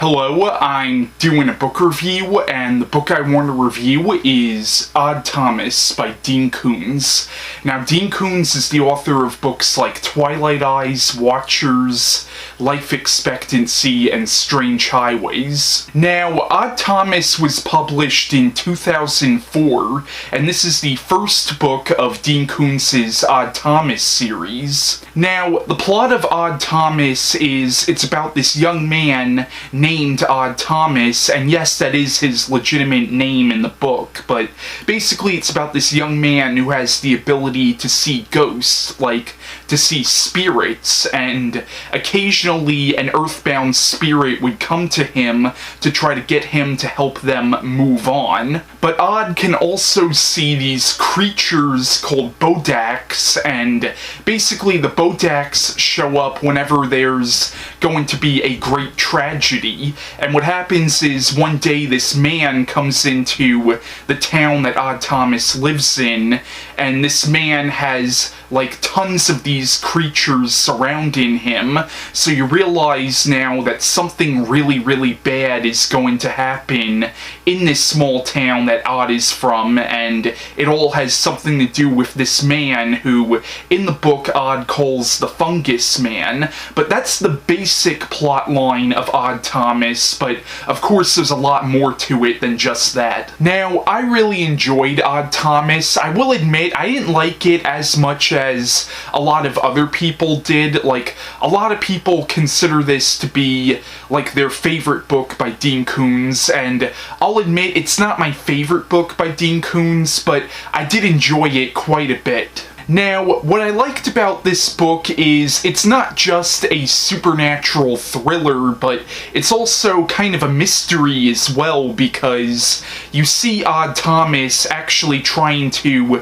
Hello, I'm doing a book review, and the book I want to review is Odd Thomas by Dean Koontz. Now, Dean Koontz is the author of books like Twilight Eyes, Watchers, Life Expectancy, and Strange Highways. Now, Odd Thomas was published in 2004, and this is the first book of Dean Koontz's Odd Thomas series. Now, the plot of Odd Thomas is, it's about this young man named Odd Thomas, and yes, that is his legitimate name in the book, but basically it's about this young man who has the ability to see ghosts, like to see spirits, and occasionally an earthbound spirit would come to him to try to get him to help them move on. But Odd can also see these creatures called bodaks, and basically the bodaks show up whenever there's going to be a great tragedy. And what happens is one day this man comes into the town that Odd Thomas lives in, and this man has like tons of these creatures surrounding him, so you realize now that something really bad is going to happen in this small town that Odd is from, and it all has something to do with this man who, in the book, Odd calls the Fungus Man. But that's the basic plot line of Odd Thomas, but of course there's a lot more to it than just that. Now, I really enjoyed Odd Thomas. I will admit, I didn't like it as much as a lot of other people did. Like, a lot of people consider this to be like their favorite book by Dean Koontz, and I'll admit it's not my favorite book by Dean Koontz, but I did enjoy it quite a bit. Now, what I liked about this book is it's not just a supernatural thriller, but it's also kind of a mystery as well, because you see Odd Thomas actually trying to,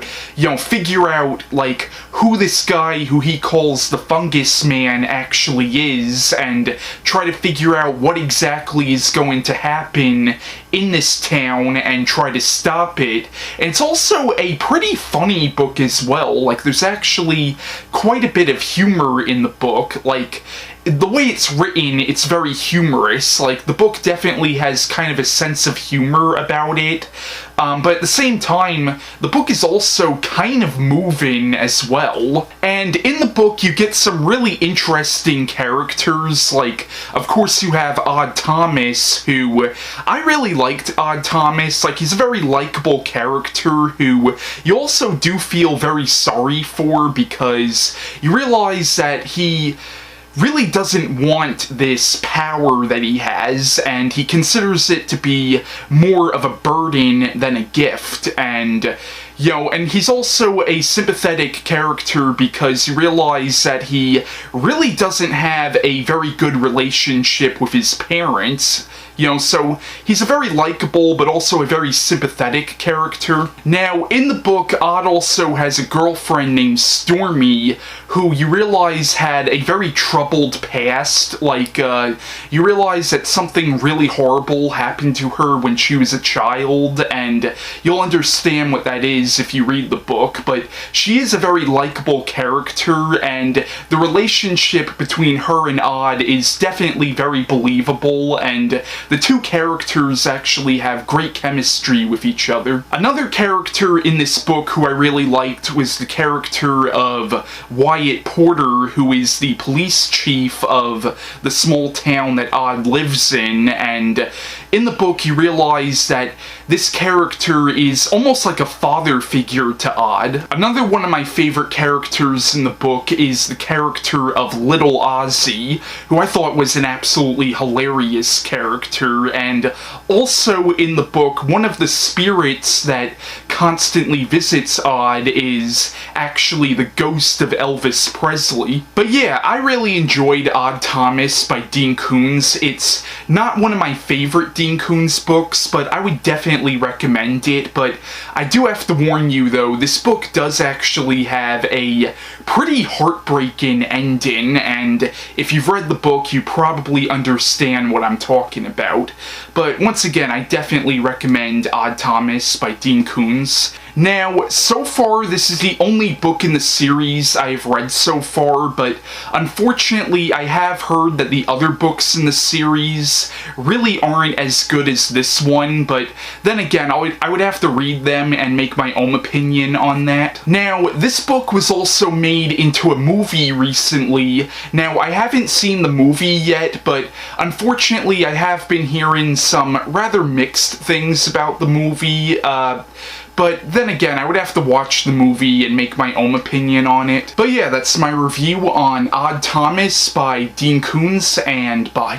figure out, like, who this guy who he calls the Fungus Man actually is, and try to figure out what exactly is going to happen in this town and try to stop it. And it's also a pretty funny book as well. Like, there's actually quite a bit of humor in the book. Like, the way it's written, it's very humorous. Like, the book definitely has kind of a sense of humor about it. But at the same time, the book is also kind of moving as well. And in the book, you get some really interesting characters. Like, of course, you have Odd Thomas, who I really liked Odd Thomas. Like, he's a very likable character who you also do feel very sorry for, because you realize that he really doesn't want this power that he has, and he considers it to be more of a burden than a gift. And and he's also a sympathetic character because you realize that he really doesn't have a very good relationship with his parents. So he's a very likable but also a very sympathetic character. Now, in the book, Odd also has a girlfriend named Stormy, who you realize had a very troubled past. Like, you realize that something really horrible happened to her when she was a child, and you'll understand what that is if you read the book. But she is a very likable character, and the relationship between her and Odd is definitely very believable, and the two characters actually have great chemistry with each other. Another character in this book who I really liked was the character of Wyatt Porter, who is the police chief of the small town that Odd lives in. And in the book, you realize that this character is almost like a father figure to Odd. Another one of my favorite characters in the book is the character of Little Ozzy, who I thought was an absolutely hilarious character. And also in the book, one of the spirits that constantly visits Odd is actually the ghost of Elvis Presley. But yeah, I really enjoyed Odd Thomas by Dean Koontz. It's not one of my favorite Dean Koontz books, but I would definitely recommend it. But I do have to warn you though, this book does actually have a pretty heartbreaking ending, and if you've read the book, you probably understand what I'm talking about. But once again, I definitely recommend Odd Thomas by Dean Koontz. Now, so far, this is the only book in the series I've read so far, but unfortunately, I have heard that the other books in the series really aren't as good as this one, but then again, I would have to read them and make my own opinion on that. Now, this book was also made into a movie recently. Now, I haven't seen the movie yet, but unfortunately, I have been hearing some rather mixed things about the movie, but then again, I would have to watch the movie and make my own opinion on it. But yeah, that's my review on Odd Thomas by Dean Koontz, and bye.